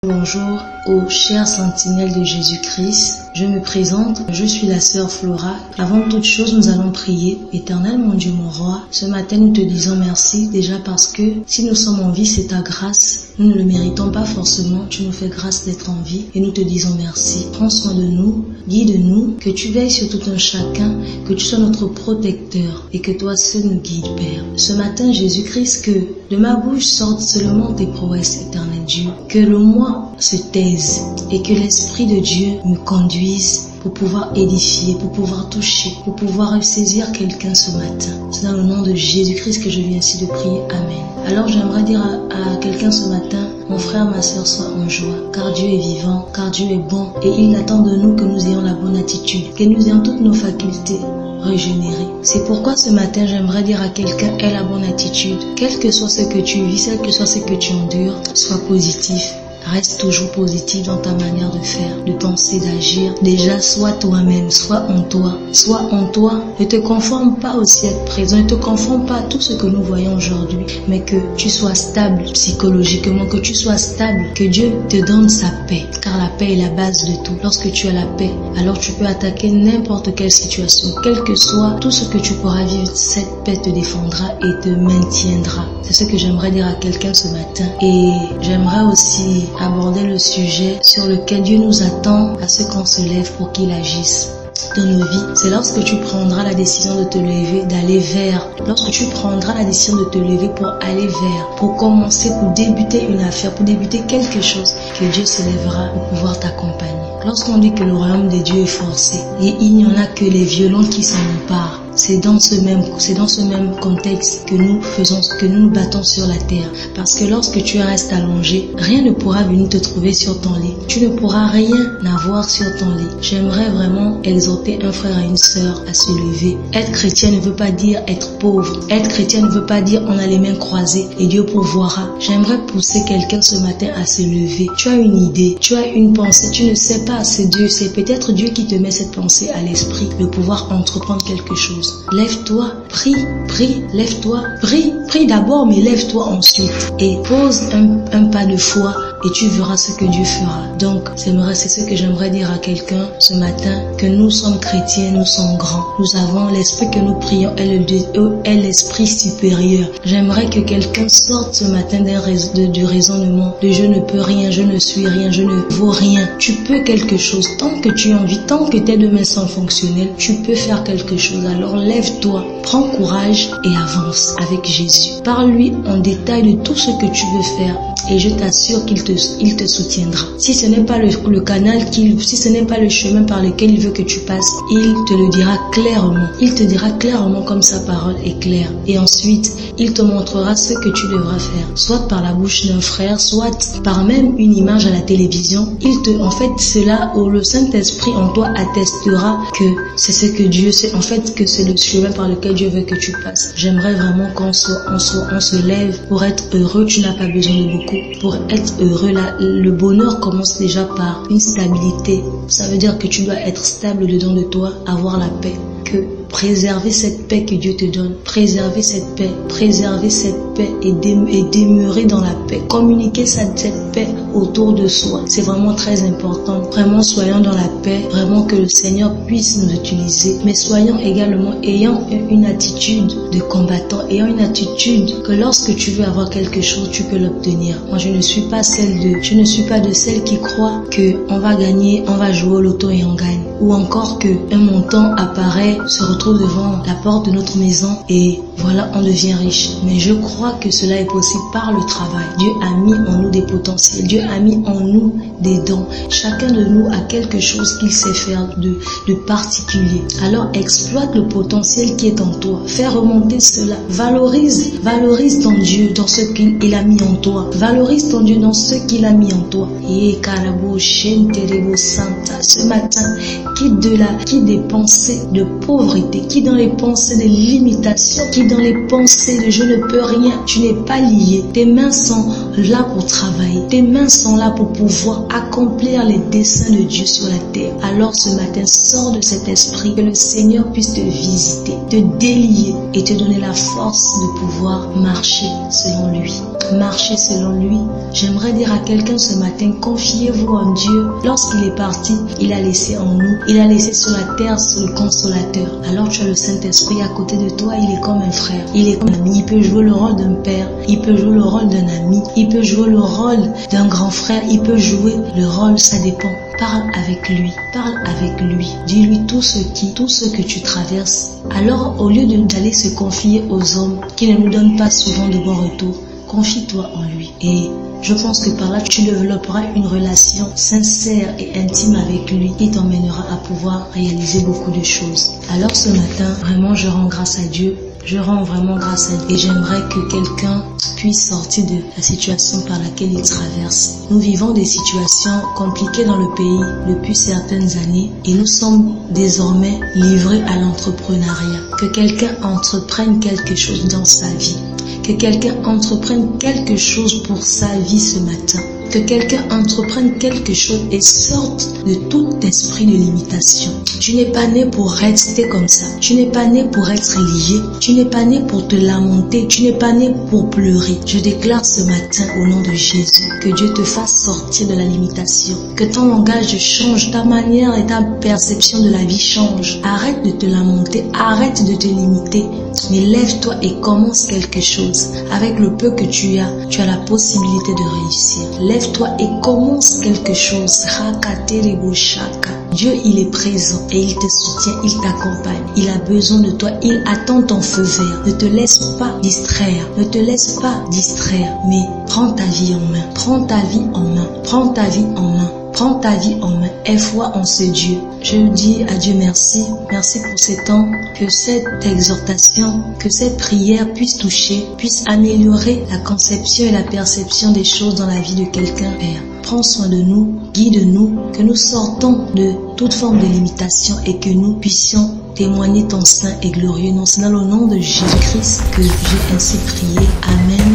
Bonjour aux chères sentinelles de Jésus-Christ. Je me présente, je suis la sœur Flora. Avant toute chose, nous allons prier. Éternel mon Dieu, mon roi, ce matin nous te disons merci déjà parce que si nous sommes en vie, c'est ta grâce. Nous ne le méritons pas forcément, tu nous fais grâce d'être en vie et nous te disons merci. Prends soin de nous, guide-nous, que tu veilles sur tout un chacun, que tu sois notre protecteur et que toi seul nous guide, Père. Ce matin, Jésus-Christ, que de ma bouche sortent seulement tes prouesses, éternel Dieu. Que le moi se taise et que l'Esprit de Dieu me conduise pour pouvoir édifier, pour pouvoir toucher, pour pouvoir saisir quelqu'un ce matin. C'est dans le nom de Jésus-Christ que je viens ainsi de prier. Amen. Alors j'aimerais dire à quelqu'un ce matin, mon frère, ma soeur, sois en joie, car Dieu est vivant, car Dieu est bon et il attend de nous que nous ayons la bonne attitude, que nous ayons toutes nos facultés régénérées. C'est pourquoi ce matin, j'aimerais dire à quelqu'un, aie la bonne attitude. Quel que soit ce que tu vis, quel que soit ce que tu endures, sois positif. Reste toujours positif dans ta manière de faire, de penser, d'agir. Déjà, sois toi-même, sois en toi. Sois en toi. Ne te conforme pas au siècle présent, ne te conforme pas à tout ce que nous voyons aujourd'hui, mais que tu sois stable psychologiquement, que tu sois stable, que Dieu te donne sa paix, car la paix est la base de tout. Lorsque tu as la paix, alors tu peux attaquer n'importe quelle situation, quel que soit tout ce que tu pourras vivre, cette paix te défendra et te maintiendra. C'est ce que j'aimerais dire à quelqu'un ce matin. Et j'aimerais aussi aborder le sujet sur lequel Dieu nous attend à ce qu'on se lève pour qu'il agisse dans nos vies. C'est lorsque tu prendras la décision de te lever, d'aller vers, lorsque tu prendras la décision de te lever pour aller vers, pour commencer, pour débuter une affaire, pour débuter quelque chose, que Dieu se lèvera pour pouvoir t'accompagner. Lorsqu'on dit que le royaume de Dieu est forcé et il n'y en a que les violents qui s'en emparent, c'est dans ce même contexte que nous battons sur la terre. Parce que lorsque tu restes allongé, rien ne pourra venir te trouver sur ton lit. Tu ne pourras rien avoir sur ton lit. J'aimerais vraiment exhorter un frère et une sœur à se lever. Être chrétien ne veut pas dire être pauvre. Être chrétien ne veut pas dire on a les mains croisées et Dieu pourvoira. J'aimerais pousser quelqu'un ce matin à se lever. Tu as une idée, tu as une pensée, tu ne sais pas, c'est Dieu, c'est peut-être Dieu qui te met cette pensée à l'esprit de pouvoir entreprendre quelque chose. Lève-toi, prie, lève-toi, prie d'abord, mais lève-toi ensuite et pose un pas de foi et tu verras ce que Dieu fera. Donc, c'est ce que j'aimerais dire à quelqu'un ce matin, que nous sommes chrétiens, nous sommes grands. Nous avons l'esprit que nous prions est l'esprit supérieur. J'aimerais que quelqu'un sorte ce matin du raisonnement de je ne peux rien, je ne suis rien, je ne vaux rien. Tu peux quelque chose. Tant que tu as envie, tant que tes deux mains sont fonctionnelles, tu peux faire quelque chose. Alors lève-toi, prends courage et avance avec Jésus. Parle-lui en détail de tout ce que tu veux faire et je t'assure qu'il te soutiendra. Si ce n'est pas le canal si ce n'est pas le chemin par lequel il veut que tu passes, il te le dira clairement. Il te dira clairement comme sa parole est claire. Et ensuite, il te montrera ce que tu devras faire. Soit par la bouche d'un frère, soit par même une image à la télévision. C'est là où le Saint-Esprit en toi attestera que c'est ce que Dieu sait. En fait, que c'est le chemin par lequel Dieu veut que tu passes. J'aimerais vraiment qu'on se lève pour être heureux. Tu n'as pas besoin de beaucoup. Pour être heureux, le bonheur commence déjà par une stabilité. Ça veut dire que tu dois être stable dedans de toi, avoir la paix. Que préserver cette paix que Dieu te donne, préserver cette paix et demeurer dans la paix, communiquer cette paix autour de soi, c'est vraiment très important. Vraiment soyons dans la paix, vraiment que le Seigneur puisse nous utiliser, mais soyons également ayant une attitude de combattant, ayant une attitude que lorsque tu veux avoir quelque chose, tu peux l'obtenir. Moi, je ne suis pas de celles qui croient que on va gagner, on va jouer au loto et on gagne, ou encore que un montant apparaît, se retrouve devant la porte de notre maison et voilà, on devient riche. Mais je crois que cela est possible par le travail. Dieu a mis en nous des potentiels. Dieu a mis en nous des dons. Chacun de nous a quelque chose qu'il sait faire de particulier. Alors exploite le potentiel qui est en toi. Fais remonter cela. Valorise ton Dieu dans ce qu'il a mis en toi. Valorise ton Dieu dans ce qu'il a mis en toi. Et ce matin, quitte des pensées de pauvreté, quitte dans les pensées de limitation, quitte dans les pensées de je ne peux rien. Tu n'es pas lié. Tes mains sont là pour travailler. Tes mains sont là pour pouvoir accomplir les desseins de Dieu sur la terre. Alors ce matin, sors de cet esprit, que le Seigneur puisse te visiter, te délier et te donner la force de pouvoir marcher selon lui. Marcher selon lui. J'aimerais dire à quelqu'un ce matin, confiez-vous en Dieu. Lorsqu'il est parti, il a laissé en nous, il a laissé sur la terre le consolateur. Alors tu as le Saint-Esprit à côté de toi, il est comme un frère, il est comme un ami, il peut jouer le rôle d'un père, il peut jouer le rôle d'un ami, il peut jouer le rôle d'un grand frère, il peut jouer le rôle, ça dépend. Parle avec lui, dis-lui tout ce que tu traverses. Alors au lieu d'aller se confier aux hommes qui ne nous donnent pas souvent de bons retours, confie-toi en lui. Et je pense que par là, tu développeras une relation sincère et intime avec lui qui t'emmènera à pouvoir réaliser beaucoup de choses. Alors ce matin, vraiment, je rends grâce à Dieu. Je rends vraiment grâce à Dieu. Et j'aimerais que quelqu'un puisse sortir de la situation par laquelle il traverse. Nous vivons des situations compliquées dans le pays depuis certaines années et nous sommes désormais livrés à l'entrepreneuriat. Que quelqu'un entreprenne quelque chose dans sa vie. Que quelqu'un entreprenne quelque chose pour sa vie ce matin. Que quelqu'un entreprenne quelque chose et sorte de tout esprit de limitation. Tu n'es pas né pour rester comme ça. Tu n'es pas né pour être lié. Tu n'es pas né pour te lamenter. Tu n'es pas né pour pleurer. Je déclare ce matin au nom de Jésus que Dieu te fasse sortir de la limitation. Que ton langage change, ta manière et ta perception de la vie change. Arrête de te lamenter. Arrête de te limiter. Mais lève-toi et commence quelque chose. Avec le peu que tu as la possibilité de réussir. Lève-toi et commence quelque chose. Dieu, il est présent et il te soutient, il t'accompagne. Il a besoin de toi, il attend ton feu vert. Ne te laisse pas distraire, ne te laisse pas distraire, mais prends ta vie en main. Prends ta vie en main. Prends ta vie en main. Prends ta vie en main. Aie foi en ce Dieu. Je dis à Dieu merci. Merci pour ces temps. Que cette exhortation, que cette prière puisse toucher, puisse améliorer la conception et la perception des choses dans la vie de quelqu'un, Père. Prends soin de nous, guide-nous, que nous sortons de toute forme de limitation et que nous puissions témoigner ton saint et glorieux nom. C'est dans le nom de Jésus-Christ que j'ai ainsi prié. Amen.